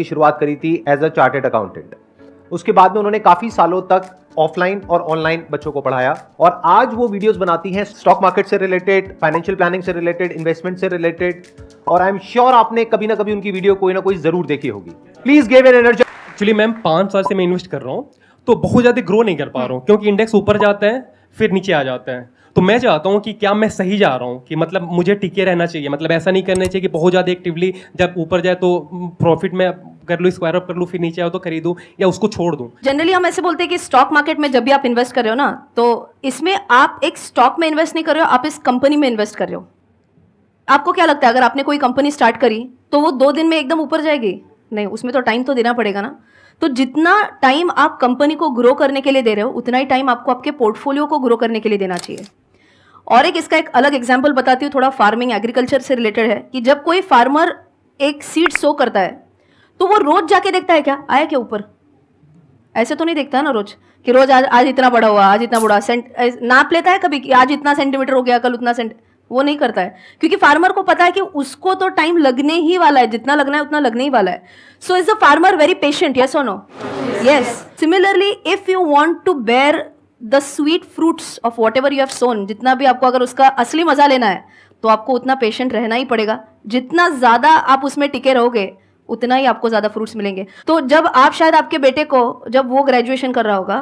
की शुरुआत करी थी एज अ चार्टेड अकाउंटेंट। उसके बाद में उन्होंने काफी सालों तक ऑफलाइन और ऑनलाइन बच्चों को पढ़ाया और आज वो वीडियोस बनाती हैं स्टॉक मार्केट से रिलेटेड, फाइनेंशियल प्लानिंग से रिलेटेड, इन्वेस्टमेंट से रिलेटेड, और आई एम श्योर आपने कभी ना कभी उनकी वीडियो कोई ना कोई जरूर देखी होगी। Please give an energy. Actually ma'am 5 साल से मैं इन्वेस्ट कर रहा हूँ तो बहुत ज़्यादा ग्रो नहीं कर पा रहा हूँ क्योंकि इंडेक्स ऊपर जाता है फिर नीचे आ जाता है। तो मैं चाहता हूँ कि क्या मैं सही जा रहा हूँ कि मतलब मुझे टिके रहना चाहिए, मतलब ऐसा नहीं करना चाहिए कि बहुत ज़्यादा एक्टिवली जब ऊपर जाए तो प्रॉफिट में कर लूँ, स्क्वायर अप कर लूँ, फिर नीचे आओ तो खरीदूँ या उसको छोड़ दूँ। जनरली हम ऐसे बोलते हैं कि स्टॉक मार्केट में जब भी आप इन्वेस्ट कर रहे हो ना, तो इसमें आप एक स्टॉक में इन्वेस्ट नहीं कर रहे हो, आप इस कंपनी में इन्वेस्ट कर रहे हो। आपको क्या लगता है अगर आपने कोई कंपनी स्टार्ट करी तो वो 2 दिन में एकदम ऊपर जाएगी? नहीं, उसमें तो टाइम तो देना पड़ेगा ना। तो जितना टाइम आप कंपनी को ग्रो करने के लिए दे रहे हो उतना ही टाइम आपको आपके पोर्टफोलियो को ग्रो करने के लिए देना चाहिए। और इसका एक अलग एग्जाम्पल बताती हूँ, थोड़ा फार्मिंग एग्रीकल्चर से रिलेटेड है, कि जब कोई फार्मर एक सीड सो करता है तो वो रोज जाके देखता है क्या आया क्या ऊपर। ऐसे तो नहीं देखता है ना रोज कि रोज आज इतना बड़ा हुआ, आज इतना बड़ा नाप लेता है कभी कि आज इतना सेंटीमीटर हो गया, कल उतना वो नहीं करता है, क्योंकि फार्मर को पता है कि उसको तो टाइम लगने ही वाला है, जितना लगना है उतना लगने ही वाला है। So is the farmer very patient? Yes और no? Yes. Similarly if you want to bear the sweet fruits of whatever you have sown, जितना भी आपको अगर उसका असली मजा लेना है तो आपको उतना पेशेंट रहना ही पड़ेगा। जितना ज्यादा आप उसमें टिके रहोगे उतना ही आपको ज्यादा फ्रूट्स मिलेंगे। तो जब आप शायद आपके बेटे को, जब वो ग्रेजुएशन कर रहा होगा,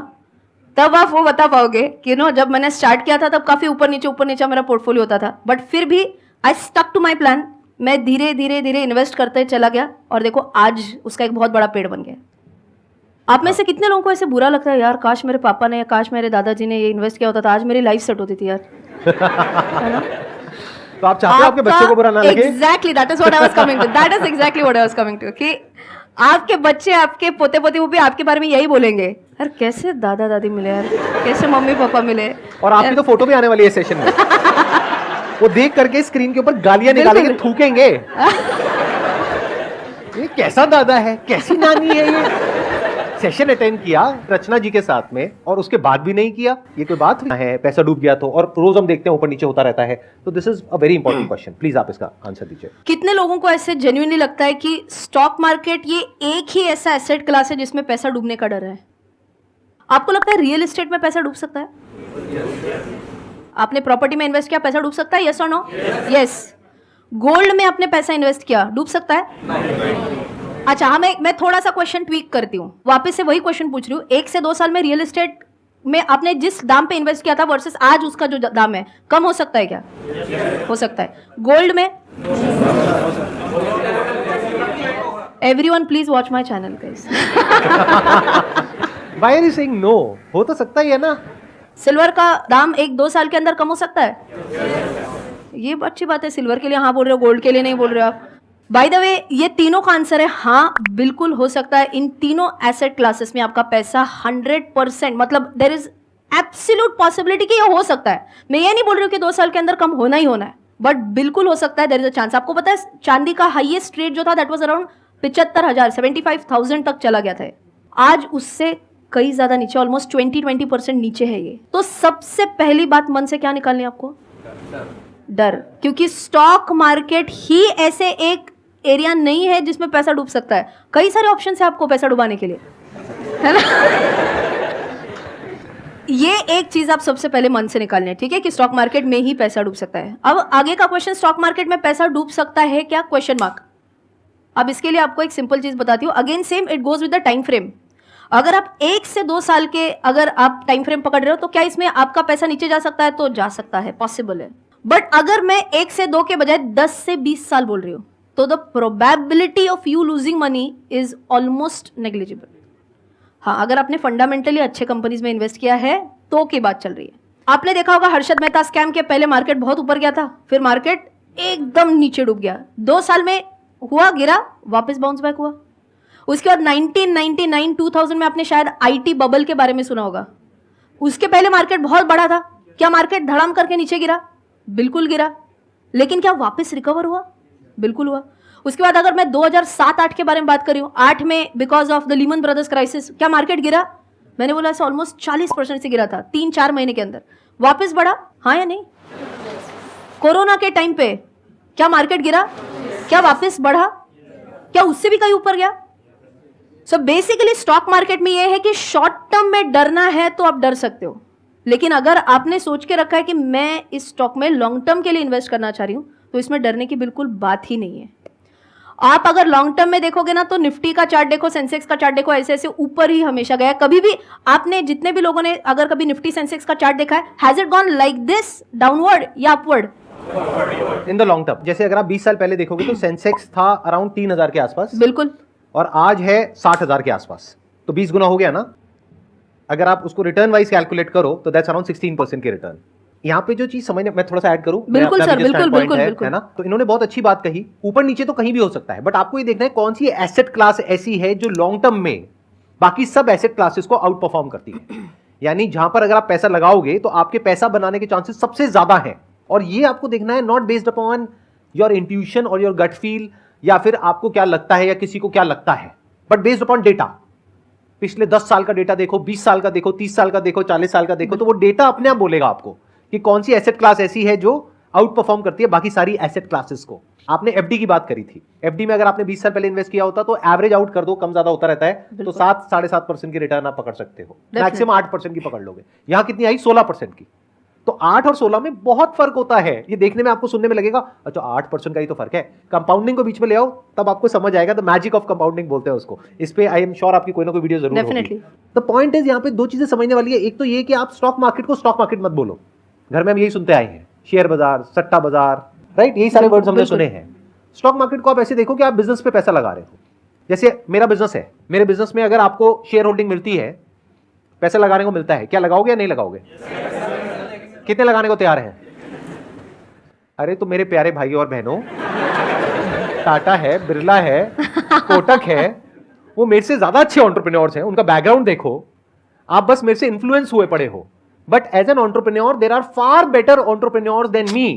तब आप वो बता पाओगे कि जब मैंने स्टार्ट किया था तब काफी ऊपर नीचे मेरा पोर्टफोलियो होता था, बट फिर भी I stuck to my plan. मैं धीरे धीरे धीरे इन्वेस्ट करते चला गया और देखो आज उसका एक बहुत बड़ा पेड़ बन गया। आप में से कितने लोगों को ऐसे बुरा लगता है, यार काश मेरे पापा ने या काश मेरे दादाजी ने ये इन्वेस्ट किया होता था, आज मेरी लाइफ सेट होती थी यार। है ना? तो आप चाहते हो आपके बच्चों को बुरा ना लगे? Exactly, that is what I was coming to, that is exactly what I was coming to, कि आपके बच्चे, आपके पोते पोती, वो भी आपके बारे में यही बोलेंगे, यार कैसे दादा दादी मिले, यार कैसे मम्मी पापा मिले। और आपकी तो फोटो भी आने वाली है सेशन में। वो देख करके स्क्रीन के ऊपर गालियां निकालेंगे, थूकेंगे, ये कैसा दादा है, कैसी नानी है ये। सेशन अटेंड किया रचना जी के साथ में और उसके बाद भी नहीं किया, ये कोई बात है? पैसा डूब गया तो, और रोज हम देखते हैं ऊपर नीचे होता रहता है। तो this is a very important question, please आप इसका आंसर दीजिए। कितने लोगों को ऐसे जेन्युइनली लगता है कि स्टॉक मार्केट ये एक ही ऐसा एसेट क्लास है जिसमें पैसा डूबने का डर है? आपको लगता है रियल एस्टेट में पैसा डूब सकता है? आपने प्रॉपर्टी में इन्वेस्ट किया, पैसा डूब सकता है? यस और नो? यस। गोल्ड में आपने पैसा इन्वेस्ट किया, डूब सकता है? अच्छा, मैं थोड़ा सा क्वेश्चन ट्वीक करती हूँ, वापस से वही क्वेश्चन पूछ रही हूँ। 1 से 2 साल में रियल एस्टेट में आपने जिस दाम पे इन्वेस्ट किया था वर्सेस आज उसका जो दाम है, कम हो सकता है क्या? हो सकता है। गोल्ड में? Everyone please watch my channel guys. Why are you saying no? हो तो सकता ही है ना। सिल्वर का दाम 1-2 साल के अंदर कम हो सकता है? ये अच्छी बात है, सिल्वर के लिए हाँ बोल रहे हो, गोल्ड के लिए नहीं बोल रहे हो आप। बाय द वे, ये तीनों का आंसर है हाँ, बिल्कुल हो सकता है। इन तीनों एसेट क्लासेस में आपका पैसा 100%, मतलब देयर इज एब्सोल्यूट पॉसिबिलिटी कि ये हो सकता है। मैं ये नहीं बोल रही हूँ कि 2 साल के अंदर कम होना ही होना है, बट बिल्कुल हो सकता है, देयर इज अ चांस। आपको पता है चांदी का हाईएस्ट रेट जो था दैट वाज अराउंड 75,000, 75,000 तक चला गया था। आज उससे कई ज्यादा नीचे, ऑलमोस्ट 20% नीचे है ये। तो सबसे पहली बात मन से क्या निकालनी है आपको? डर। क्योंकि स्टॉक मार्केट ही ऐसे एक एरिया नहीं है जिसमें पैसा डूब सकता है। कई सारे ऑप्शन है आपको पैसा डुबाने के लिए, है ना? ये एक चीज आप सबसे पहले मन से निकालनी है, ठीक है, कि स्टॉक मार्केट में ही पैसा डूब सकता है। अब आगे का क्वेश्चन, स्टॉक मार्केट में पैसा डूब सकता है क्या? Question mark. अब इसके लिए आपको एक सिंपल चीज बताती हूँ, again same, it goes with the time frame. अगर आप 1 से 2 साल के अगर आप टाइम फ्रेम पकड़ रहे हो तो क्या इसमें आपका पैसा नीचे जा सकता है? तो जा सकता है, पॉसिबल है। बट अगर मैं 1 से 2 के बजाय 10 से 20 साल बोल रही हूँ तो the probability of you losing money is almost negligible. हाँ, अगर आपने फंडामेंटली अच्छे कंपनीज में इन्वेस्ट किया है तो की बात चल रही है। आपने देखा होगा हर्षद मेहता स्कैम के पहले मार्केट बहुत ऊपर गया था, फिर मार्केट एकदम नीचे डूब गया। 2 साल में हुआ, गिरा, वापस बाउंस बैक हुआ। उसके बाद 1999 2000 में आपने शायद आईटी बबल के बारे में सुना होगा। उसके पहले मार्केट बहुत बड़ा था, क्या मार्केट धड़ाम करके नीचे गिरा? बिल्कुल गिरा। लेकिन क्या वापस रिकवर हुआ? बिल्कुल हुआ। उसके बाद अगर मैं 2007-8 के बारे में बात कर रही हूँ, 8 में because of the Lehman brothers crisis, क्या मार्केट गिरा? मैंने बोला ऐसा ऑलमोस्ट 40% से गिरा था 3-4 महीने के अंदर। वापस बढ़ा, हाँ या नहीं? कोरोना के टाइम पे क्या मार्केट गिरा? क्या वापस बढ़ा? क्या उससे भी कहीं ऊपर गया? सो बेसिकली स्टॉक मार्केट में ये है कि शॉर्ट टर्म में डरना है तो आप डर सकते हो, लेकिन अगर आपने सोच के रखा है कि मैं इस स्टॉक में लॉन्ग टर्म के लिए इन्वेस्ट करना चाह रही हूं, तो इसमें डरने की बिल्कुल बात ही नहीं है। आप अगर लॉन्ग टर्म में देखोगे ना, तो निफ्टी का चार्ट देखो, सेंसेक्स का चार्ट देखो, ऐसे ऐसे ऊपर ही हमेशा गया। कभी भी आपने, जितने भी लोगों ने अगर कभी निफ्टी सेंसेक्स का चार्ट देखा है, has it gone like this downward या upward? In the long term. जैसे अगर आप 20 साल पहले देखोगे तो सेंसेक्स था अराउंड 3000 के आसपास, बिल्कुल, और आज है 60,000 के आसपास, तो 20 गुना हो गया ना। अगर आप उसको रिटर्न वाइज कैलकुलेट करो तो दैट्स अराउंड 16% के रिटर्न। यहाँ पे जो चीज समझने, मैं थोड़ा सा ऐड करूं, बिल्कुल सर, बिल्कुल बिल्कुल है ना। तो इन्होंने बहुत अच्छी बात कही, ऊपर नीचे तो कहीं भी हो सकता है, बट आपको ये देखना है कौन सी एसेट क्लास ऐसी है जो लॉन्ग टर्म में बाकी सब एसेट क्लासेस को आउट परफॉर्म करती है। यानी जहां पर अगर आप पैसा लगाओगे तो आपके पैसा बनाने के चांसेस सबसे ज्यादा हैं, और ये आपको देखना है not based upon your intuition और योर गट फील, या फिर आपको क्या लगता है या किसी को क्या लगता है, बट बेस्ड अपॉन डेटा। पिछले 10 साल का डेटा देखो, 20 साल का देखो, 30 साल का देखो, 40 साल का देखो, तो वो डेटा अपने आप बोलेगा आपको कि कौन सी एसेट क्लास ऐसी है जो आउट परफॉर्म करती है बाकी सारी एसेट क्लासेस को। आपने एफडी की बात करी थी, एफडी में अगर आपने 20 साल पहले इन्वेस्ट किया होता तो एवरेज आउट कर दो, कम ज्यादा होता रहता है, तो 7-7.5% की रिटर्न आप पकड़ सकते हो, मैक्सिमम 8% की पकड़ लोगे। यहां कितनी आई? 16% की। तो 8 और 16 में बहुत फर्क होता है। ये देखने में, आपको सुनने में लगेगा अच्छा 8% का ही तो फर्क है। कंपाउंडिंग को बीच में ले आओ, तब आपको समझ आएगा। द मैजिक ऑफ कंपाउंडिंग बोलते हैं उसको। इस पे आई एम श्योर आपकी कोई ना कोई वीडियो जरूर होगी। द पॉइंट इज, यहाँ पे दो चीजें समझने वाली है। एक तो ये कि आप स्टॉक मार्केट को स्टॉक मार्केट मत बोलो, घर में हम यही सुनते आए हैं, शेयर बाजार, सट्टा बाजार, राइट, यही सारे वर्ड्स हमने सुने हैं। स्टॉक मार्केट को आप ऐसे देखो कि आप बिजनेस पे पैसा लगा रहे हो। जैसे मेरा बिजनेस है, मेरे बिजनेस में अगर आपको शेयर होल्डिंग मिलती है, पैसा लगाने को मिलता है, क्या लगाओगे या नहीं लगाओगे? कितने लगाने को तैयार हैं? अरे तो मेरे प्यारे भाई और बहनों, टाटा है, बिरला है, कोटक है, वो मेरे से ज्यादा अच्छे एंटरप्रेन्योर्स हैं, उनका बैकग्राउंड देखो। आप बस मेरे से इन्फ्लुएंस हुए पड़े हो, but as an entrepreneur there are far better entrepreneurs than me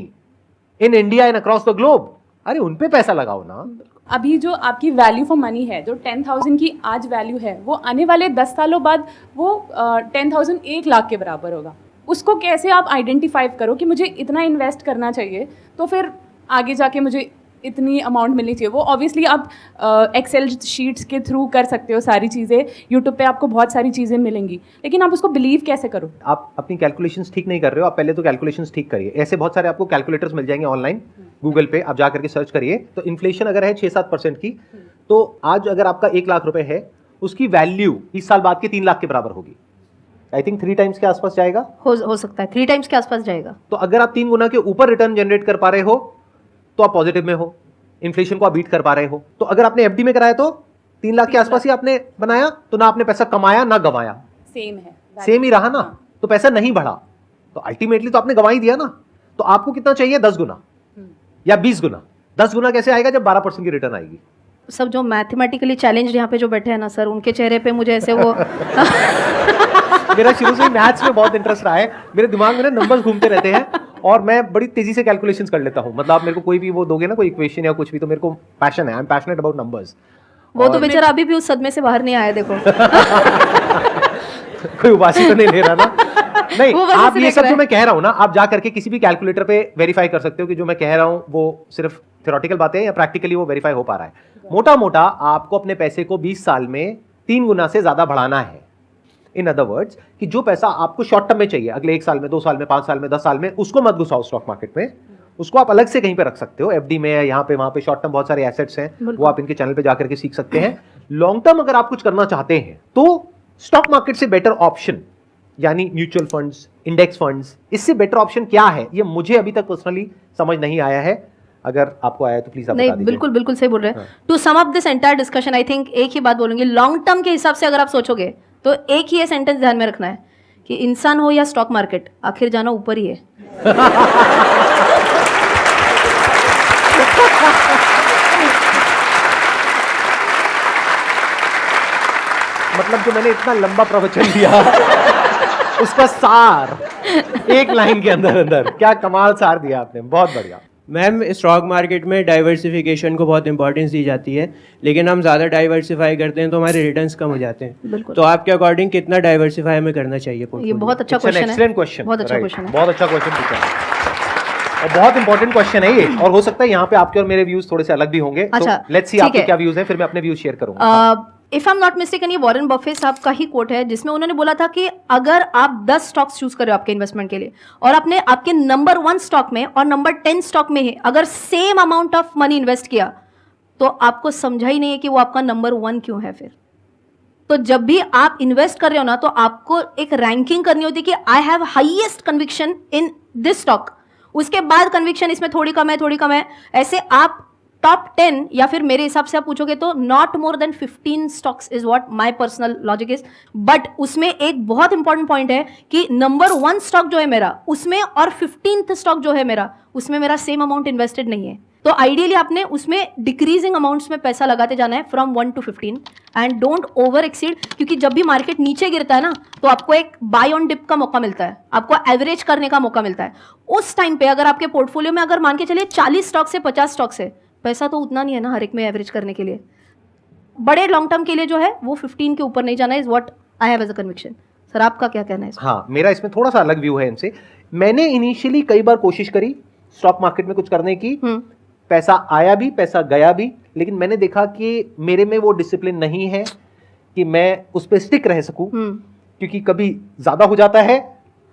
in India and across the globe. अरे उन पे पैसा लगाओ ना। अभी जो आपकी वैल्यू फॉर मनी है, जो 10,000 की आज वैल्यू है, वो आने वाले 10 सालों बाद वो 10,000 1 लाख के बराबर होगा। उसको कैसे आप आइडेंटिफाई करो कि मुझे इतना इन्वेस्ट करना चाहिए, तो फिर आगे जाके मुझे इतनी अमाउंट मिलनी चाहिए। वो ऑब्वियसली आप एक्सेल शीट्स के थ्रू कर सकते हो सारी चीज़ें, यूट्यूब पे आपको बहुत सारी चीज़ें मिलेंगी, लेकिन आप उसको बिलीव कैसे करो? आप अपनी कैलकुलेशंस ठीक नहीं कर रहे हो, आप पहले तो कैलकुलेशंस ठीक करिए। ऐसे बहुत सारे आपको कैलकुलेटर्स मिल जाएंगे ऑनलाइन, गूगल पे आप जा करके सर्च करिए। तो इन्फ्लेशन अगर है 6-7% की, तो आज अगर आपका 1 लाख रुपए है, उसकी वैल्यू 20 साल बाद के 3 लाख के बराबर होगी। आई थिंक 3 टाइम्स के आसपास जाएगा, हो सकता है 3 टाइम्स के आसपास जाएगा। तो अगर आप 3 गुना के ऊपर रिटर्न जनरेट कर पा रहे हो तो आप पॉजिटिव में हो, इन्फ्लेशन को आप बीट कर पा रहे हो। तो अगर आपने एफडी में कराया तो 3 लाख के आसपास ही आपने बनाया, तो ना आपने पैसा कमाया ना गंवाया, सेम है, सेम ही रहा ना। तो पैसा नहीं बढ़ा, तो अल्टीमेटली तो आपने गंवा ही दिया ना। तो आपको कितना चाहिए? 10 गुना या 20 गुना। 10 गुना कैसे आएगा? जब 12% की रिटर्न आएगी। सब जो मैथमेटिकली चैलेंज यहाँ पे जो बैठे हैं ना सर, उनके चेहरे पे मुझे ऐसे वो मेरा शुरू से ही मैथ्स में बहुत इंटरेस्ट रहा है, मेरे दिमाग में ना नंबर्स घूमते रहते हैं और मैं बड़ी तेजी से कैलकुलेशंस कर लेता हूँ। मतलब आप मेरे को कोई भी वो दोगे ना, कोई इक्वेशन या कुछ भी, तो मेरे को पैशन है, I am passionate about numbers. वो तो बेचारा अभी भी उस सदमे से बाहर नहीं आया, देखो। कोई उबासी तो नहीं ले रहा ना? नहीं, वो बस आप ऐसे ये देख सब रहा जो है। मैं कह रहा हूँ ना, आप जा करके किसी भी कैलकुलेटर पे वेरीफाई कर सकते हो कि जो मैं कह रहा हूँ वो सिर्फ थ्योरेटिकल बातें हैं या प्रैक्टिकली वो वेरीफाई हो पा रहा है। मोटा मोटा आपको अपने पैसे को 20 साल में 3 गुना से ज्यादा बढ़ाना है। इन अदर वर्ड्स, कि जो पैसा आपको शॉर्ट टर्म में चाहिए, अगले 1 साल में, 2 साल में, 5 साल में, 10 साल में, उसको मत घुसाओ स्टॉक मार्केट में। उसको आप अलग से कहीं पे रख सकते हो, एफडी में, यहाँ पे, वहां पे। शॉर्ट टर्म बहुत सारे एसेट्स हैं, वो आप इनके चैनल पे जाकर के सीख सकते हैं। लॉन्ग टर्म अगर आप कुछ करना चाहते हैं तो स्टॉक मार्केट से बेटर ऑप्शन, यानी म्यूचुअल फंड्स, इंडेक्स फंड्स, इससे बेटर ऑप्शन क्या है, ये मुझे अभी तक पर्सनली समझ नहीं आया है। अगर आपको आया तो प्लीज आप बता नहीं, दीजिए। बिल्कुल बिल्कुल सही बोल रहे हैं। To sum up this entire discussion, I think एक ही बात बोलूंगी, लॉन्ग टर्म के हिसाब से अगर आप सोचोगे तो एक ही ये सेंटेंस ध्यान में रखना है कि इंसान हो या स्टॉक मार्केट, आखिर जाना ऊपर ही है। मतलब जो मैंने इतना लंबा प्रवचन दिया उसका सार एक लाइन के अंदर अंदर, क्या कमाल सार दिया आपने, बहुत बढ़िया। मैम, स्टॉक मार्केट में डाइवर्सिफिकेशन को बहुत इंपॉर्टेंस दी जाती है, लेकिन हम ज़्यादा डाइवर्सिफाई करते हैं तो हमारे रिटर्न्स कम हो जाते हैं। बिल्कुल। तो आपके अकॉर्डिंग कितना डाइवर्सिफाई हमें करना चाहिए ये portfolio? बहुत अच्छा It's an क्वेश्चन है, excellent question. बहुत अच्छा Right. क्वेश्चन है। बहुत अच्छा क्वेश्चन पूछा है और बहुत इंपॉर्टेंट क्वेश्चन है ये। और हो सकता है यहाँ पे आपके और मेरे व्यूज थोड़े से अलग भी होंगे। अच्छा, लेट्स सी ठीक आपके है। क्या व्यूज हैं, फिर मैं अपने व्यूज शेयर करूंगा। If I am not mistaken ये वॉरेन बफे साहब का ही कोट है जिसमें उन्होंने बोला था कि अगर आप 10 स्टॉक्स चूज कर रहे हो आपके इन्वेस्टमेंट के लिए और आपने आपके नंबर 1 स्टॉक में और नंबर 10 स्टॉक में ही अगर same amount of money invest किया तो आपको समझा ही नहीं है कि वो आपका नंबर 1 क्यों है। फिर तो जब भी आप इन्वेस्ट कर रहे हो ना तो आपको एक रैंकिंग करनी होती है कि I have highest conviction in this stock, उसके बाद कन्विक्शन इसमें थोड़ी कम है, ऐसे आप टॉप 10 या फिर मेरे हिसाब से आप पूछोगे तो not more than 15 stocks is what my personal logic is. But उसमें एक बहुत इंपॉर्टेंट पॉइंट है कि नंबर 1 स्टॉक जो है मेरा उसमें और 15th स्टॉक जो है मेरा उसमें मेरा सेम अमाउंट इन्वेस्टेड नहीं है। तो आइडियली आपने उसमें डिक्रीजिंग अमाउंट्स में पैसा लगाते जाना है from 1 to 15 and don't over exceed, क्योंकि जब भी मार्केट नीचे गिरता है ना तो आपको एक बाय ऑन डिप का मौका मिलता है, आपको एवरेज करने का मौका मिलता है। उस टाइम पे अगर आपके पोर्टफोलियो में अगर मान के चलिए 40 स्टॉक से 50 स्टॉक से, पैसा तो उतना नहीं है ना हर एक में एवरेज करने के लिए। बड़े लॉन्ग टर्म के लिए जो है वो 15 के ऊपर नहीं जाना is what I have as a conviction. Sir आपका क्या कहना है? हाँ, मेरा इसमें थोड़ा सा अलग व्यू है इनसे। मैंने इनिशियली कई बार कोशिश करी स्टॉक मार्केट में कुछ करने की, पैसा आया भी पैसा गया भी, लेकिन मैंने देखा कि मेरे में वो डिसिप्लिन नहीं है कि मैं उस पर स्टिक रह सकूं, क्योंकि कभी ज्यादा हो जाता है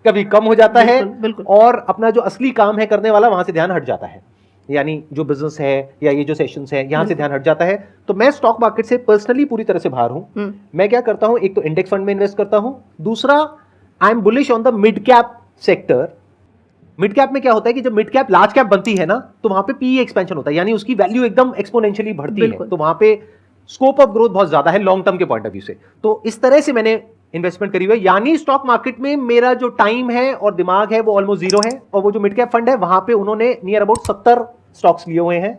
कभी कम हो जाता है, और अपना जो असली काम है करने वाला वहां से ध्यान हट जाता है, यानी जो बिजनेस है या ये जो सेशंस है यहां से ध्यान हट जाता है। तो मैं स्टॉक मार्केट से पर्सनली पूरी तरह से बाहर हूं। मैं क्या करता हूं, एक तो इंडेक्स फंड में इन्वेस्ट करता हूं, दूसरा I am bullish on the mid cap sector. Mid cap में क्या होता है कि जब मिड कैप लार्ज कैप बनती है ना तो वहां पे पीई एक्सपेंशन होता है, यानी उसकी वैल्यू एकदम एक्सपोनेंशियली बढ़ती है, तो वहां पे स्कोप ऑफ ग्रोथ बहुत ज्यादा है लॉन्ग टर्म के पॉइंट ऑफ व्यू से। तो इस तरह से मैंने इन्वेस्टमेंट करी हुई है, यानी स्टॉक मार्केट में मेरा जो टाइम है और दिमाग है वो ऑलमोस्ट जीरो है, और वो जो मिड कैप फंड है वहां पे उन्होंने नियर अबाउट 70 स्टॉक्स लिए हुए हैं।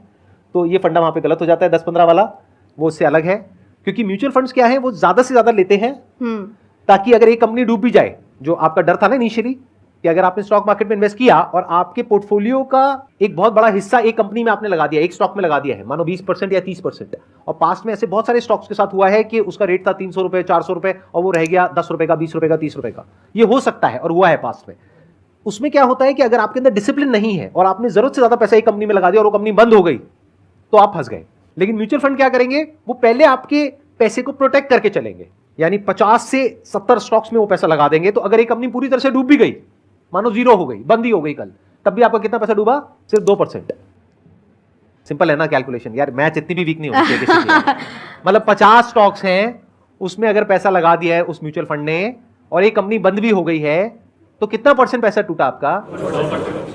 तो ये फंडा वहां पे गलत हो जाता है, 10-15 वाला वो उससे अलग है, क्योंकि म्यूचुअल फंड्स क्या है वो ज्यादा से ज्यादा लेते हैं ताकि अगर एक कंपनी डूब भी जाए, जो आपका डर था ना इनिशियली कि अगर आपने स्टॉक मार्केट में इन्वेस्ट किया और आपके पोर्टफोलियो का एक बहुत बड़ा हिस्सा एक कंपनी में आपने लगा दिया, एक स्टॉक में लगा दिया है, मानो 20% या 30%, और पास्ट में ऐसे बहुत सारे स्टॉक्स के साथ हुआ है कि उसका रेट था 300 रुपए 400 रुपए और वो रह गया 10 रुपए का 20 रुपए का 30 रुपए का। ये हो सकता है और हुआ है पास्ट में। उसमें क्या होता है कि अगर आपके अंदर डिसिप्लिन नहीं है और आपने जरूरत से ज्यादा पैसा एक कंपनी में लगा दिया और वो कंपनी बंद हो गई तो आप फंस गए। लेकिन म्यूचुअल फंड क्या करेंगे, वो पहले आपके पैसे को प्रोटेक्ट करके चलेंगे, यानी 50 से 70 स्टॉक्स में वो पैसा लगा देंगे। तो अगर एक कंपनी पूरी तरह से डूब भी गई, मानो जीरो हो गई, बंदी हो गई कल, तब भी आपका कितना पैसा डूबा, सिर्फ 2%। सिंपल है ना कैलकुलेशन यार, मैथ इतनी भी वीक नहीं होती है किसी की। मतलब 50 स्टॉक्स हैं, उसमें अगर पैसा लगा दिया है उस म्यूचुअल फंड ने और एक कंपनी बंद भी हो गई है तो कितना परसेंट पैसा टूटा आपका?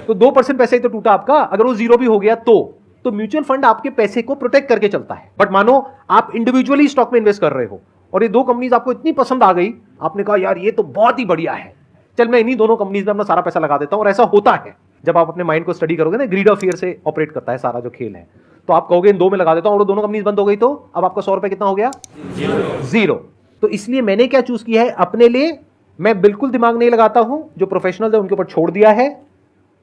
तो 2% पैसा ही तो टूटा आपका। अगर वो जीरो भी हो गया तो म्यूचुअल फंड आपके पैसे को प्रोटेक्ट करके चलता है। बट मानो आप इंडिविजुअली स्टॉक में इन्वेस्ट कर रहे हो और ये दो कंपनीज आपको इतनी पसंद आ गई, आपने कहा यार ये तो बहुत ही बढ़िया है, चल मैं इन्हीं दोनों कंपनीज में अपना सारा पैसा लगा देता हूं। और ऐसा होता है जब आप अपने माइंड को स्टडी करोगे ना, ग्रीड ऑफ फियर से ऑपरेट करता है सारा जो खेल है। तो आप कहोगे इन दो में लगा देता हूं और दोनों कंपनीज बंद हो गई तो अब आपका 100 रुपए कितना हो गया? जीरो। तो इसलिए मैंने क्या चूज किया है अपने लिए, मैं बिल्कुल दिमाग नहीं लगाता हूं, जो प्रोफेशनल है उनके ऊपर छोड़ दिया है।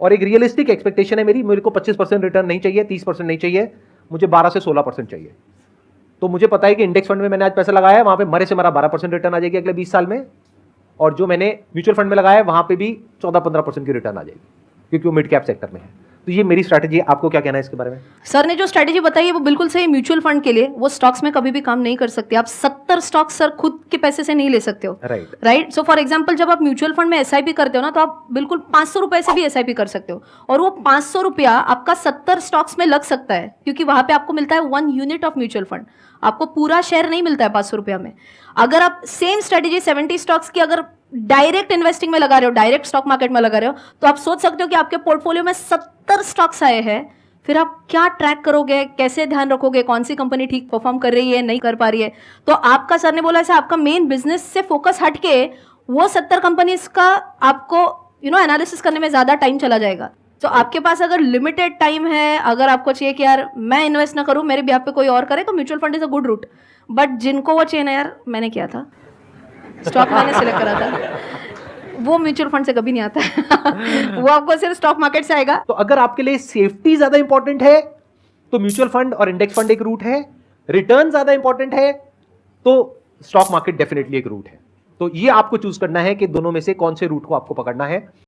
और एक रियलिस्टिक एक्सपेक्टेशन है मेरी, मेरे को 25% रिटर्न नहीं चाहिए, 30% नहीं चाहिए, मुझे 12 से 16% चाहिए। तो मुझे पता है कि इंडेक्स फंड में मैंने आज पैसा लगाया है, वहां पे मरे से मरा 12% रिटर्न आ जाएगी अगले 20 साल में, और जो मैंने म्यूचुअल फंड में लगाया है वहां पे भी 14-15% की रिटर्न आ जाएगी, क्योंकि वो मिड कैप सेक्टर में है। तो ये मेरी स्ट्रैटेजी है। आपको क्या कहना है इसके बारे में? सर ने जो स्ट्रैटेजी बताई है वो बिल्कुल सही। म्यूचुअल फंड के लिए वो स्टॉक्स में कभी भी काम नहीं कर सकते। आप 70 स्टॉक सर खुद के पैसे से नहीं ले सकते हो, राइट। सो फॉर एग्जांपल जब आप म्यूचुअल फंड में एसआईपी करते हो ना तो आप बिल्कुल 500 रुपए से भी एसआईपी कर सकते हो, और वो 500 रुपया आपका 70 स्टॉक्स में लग सकता है, क्योंकि वहां पे आपको मिलता है 1 यूनिट ऑफ म्यूचुअल फंड, आपको पूरा शेयर नहीं मिलता है 500 रुपया में। अगर आप सेम स्ट्रेटेजी 70 स्टॉक्स की अगर डायरेक्ट इन्वेस्टिंग में लगा रहे हो, डायरेक्ट स्टॉक मार्केट में लगा रहे हो, तो आप सोच सकते हो कि आपके पोर्टफोलियो में 70 स्टॉक्स आए हैं, फिर आप क्या ट्रैक करोगे, कैसे ध्यान रखोगे कौन सी कंपनी ठीक परफॉर्म कर रही है नहीं कर पा रही है। तो आपका सर ने बोला ऐसा आपका मेन बिजनेस से फोकस हटके वो 70 कंपनीज का आपको एनालिसिस करने में ज्यादा टाइम चला जाएगा। तो आपके पास अगर लिमिटेड टाइम है, अगर आपको चाहिए कि यार मैं इन्वेस्ट ना करूं, मेरे बिहाफ पे कोई और करे, तो mutual fund is a good route. But जिनको वो चाहिए ना यार, मैंने किया था स्टॉक, मैंने सिलेक्ट करा था, वो म्यूचुअल फंड से कभी नहीं आता है। वो आपको सिर्फ स्टॉक मार्केट से आएगा। तो अगर आपके लिए सेफ्टी ज्यादा इंपॉर्टेंट है तो म्यूचुअल फंड और इंडेक्स फंड एक रूट है, रिटर्न ज्यादा इंपॉर्टेंट है तो स्टॉक मार्केट डेफिनेटली एक रूट है। तो ये आपको चूज करना है कि दोनों में से कौन से रूट को आपको पकड़ना है।